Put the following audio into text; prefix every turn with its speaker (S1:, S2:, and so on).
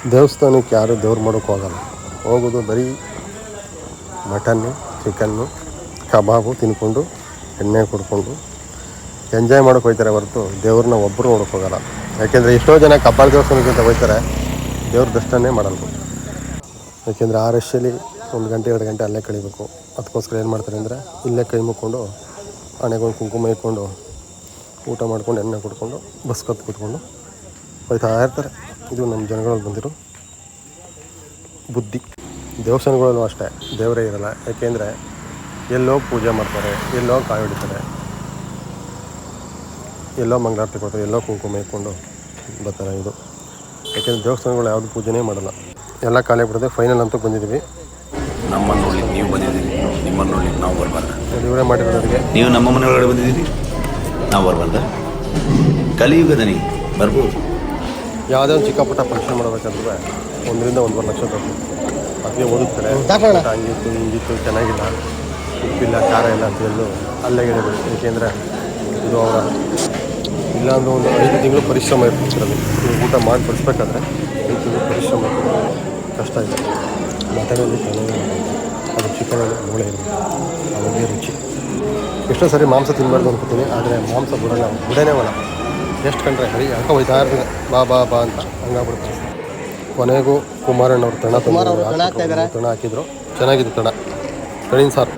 S1: ದೇವಸ್ಥಾನಕ್ಕೆ ಯಾರು ದೇವ್ರು ಮಾಡೋಕ್ಕೆ ಹೋಗಲ್ಲ. ಹೋಗೋದು ಬರೀ ಮಟನ್ನು, ಚಿಕನ್ನು, ಕಬಾಬು ತಿನ್ಕೊಂಡು ಎಣ್ಣೆ ಕುಡ್ಕೊಂಡು ಎಂಜಾಯ್ ಮಾಡೋಕ್ಕೆ ಹೋಗ್ತಾರೆ ಹೊರತು ದೇವ್ರನ್ನ ಒಬ್ಬರು ನೋಡೋಕ್ಕೆ ಹೋಗಲ್ಲ. ಯಾಕೆಂದರೆ ಎಷ್ಟೋ ಜನ ಕಬ್ಬಾಳ ದೇವಸ್ಥಾನಕ್ಕಿಂತ ಹೋಗ್ತಾರೆ, ದೇವ್ರ ದರ್ಶನನೇ ಮಾಡಲ್ಲ. ಯಾಕೆಂದರೆ ಆ ರಶಲ್ಲಿ 1 ಗಂಟೆ 2 ಗಂಟೆ ಅಲ್ಲೇ ಕಳಿಬೇಕು. ಅದಕ್ಕೋಸ್ಕರ ಏನು ಮಾಡ್ತಾರೆ ಅಂದರೆ ಇಲ್ಲೇ ಕೈ ಮುಕ್ಕೊಂಡು ಹಣೆಗೊಂದು ಕುಂಕುಮ ಇಟ್ಕೊಂಡು ಊಟ ಮಾಡ್ಕೊಂಡು ಎಣ್ಣೆ ಕುಡ್ಕೊಂಡು ಬಸ್ ಕತ್ತು ಕೂತ್ಕೊಂಡು ಹೋಯ್ತಾ ಇರ್ತಾರೆ. ಇದು ನಮ್ಮ ಜನಗಳಲ್ಲಿ ಬಂದಿರೋ ಬುದ್ಧಿ. ದೇವಸ್ಥಾನಗಳಲ್ಲೂ ಅಷ್ಟೇ ದೇವರೇ ಇರಲ್ಲ. ಯಾಕೆಂದರೆ ಎಲ್ಲೋ ಪೂಜೆ ಮಾಡ್ತಾರೆ, ಎಲ್ಲೋ ಕಾಯಿ ಹೊಡಿತಾರೆ, ಎಲ್ಲೋ ಮಂಗಳಾರತಿ ಕೊಡ್ತಾರೆ, ಎಲ್ಲೋ ಕುಂಕುಮ ಇಟ್ಕೊಂಡು ಬರ್ತಾರೆ. ಇದು ಯಾಕೆಂದರೆ ದೇವಸ್ಥಾನಗಳು ಯಾವುದು ಪೂಜೆನೇ ಮಾಡಲ್ಲ. ಎಲ್ಲ ಖಾಲಿ ಬಿಡದೆ ಫೈನಲ್ ಅಂತೂ ಬಂದಿದ್ದೀವಿ.
S2: ನಮ್ಮನ್ನು ನೋಡ್ಲಿಕ್ಕೆ ನೀವು ಬಂದಿದ್ದೀರಿ, ನಿಮ್ಮನ್ನು ನೋಡ್ಲಿಕ್ಕೆ ನಾವು ಬರಬಾರ್ದ?
S1: ಇವರೇ ಮಾಡಿರೋದಕ್ಕೆ
S2: ನೀವು ನಮ್ಮ ಮನೆಯೊಳಗಡೆ ಬಂದಿದ್ದೀರಿ, ನಾವು ಬರಬಾರ್ದ? ಕಲಿಯುಗದನಿ ಬರ್ಬೋದು.
S1: ಯಾವುದೇ ಒಂದು ಚಿಕ್ಕ ಪುಟ್ಟ ಫಂಕ್ಷನ್ ಮಾಡಬೇಕಂದ್ರೆ 1 ರಿಂದ 1.5 ಲಕ್ಷ ಬೇಕು. ಅದಕ್ಕೆ ಓದುತ್ತಾರೆ ಹಂಗಿತ್ತು ಹಿಂಗಿತ್ತು ಚೆನ್ನಾಗಿಲ್ಲ, ಉಪ್ಪಿಲ್ಲ ಖಾರ ಇಲ್ಲ ಅಂತ ಹೇಳಲು ಅಲ್ಲೇ ಗಿಡಬೇಕು. ಏಕೆಂದರೆ ಇದು ಅವರ ಇಲ್ಲಾಂದ್ರೆ ಒಂದು 5 ತಿಂಗಳು ಪರಿಶ್ರಮ ಇರ್ತಿರೋದು. ಊಟ ಮಾಡಿ ಬಡಿಸ್ಬೇಕಾದ್ರೆ 5 ತಿಂಗಳು ಪರಿಶ್ರಮ ಕಷ್ಟ ಇದೆ. ಮಟನಲ್ಲಿ ಚೆನ್ನಾಗಿ ಅದು ಚಿಕನಲ್ಲಿ ಮೂಳೆ ಇರಬೇಕು, ಅವಾಗೆ ರುಚಿ. ಎಷ್ಟೋ ಸರಿ ಮಾಂಸ ತಿನ್ನಬಾರ್ದು ಅನ್ಕೋತೀನಿ, ಆದರೆ ಮಾಂಸ ಬಿಡೋನೇ ಅಲ್ಲ. ಎಷ್ಟು ಕಂಡ್ರೆ ಹರಿ ಯಾಕೋ ಹೋಯ್ತಾ ಇರ್ತದೆ, ಬಾ ಅಂತ ಹಂಗಾಗ್ಬಿಡ್ತಾರೆ. ಕೊನೆಗೂ ಕುಮಾರಣ್ಣವ್ರು ತಣ ಹಾಕಿದ್ರು. ಚೆನ್ನಾಗಿತ್ತು ತಣಿನ ಸಾರು.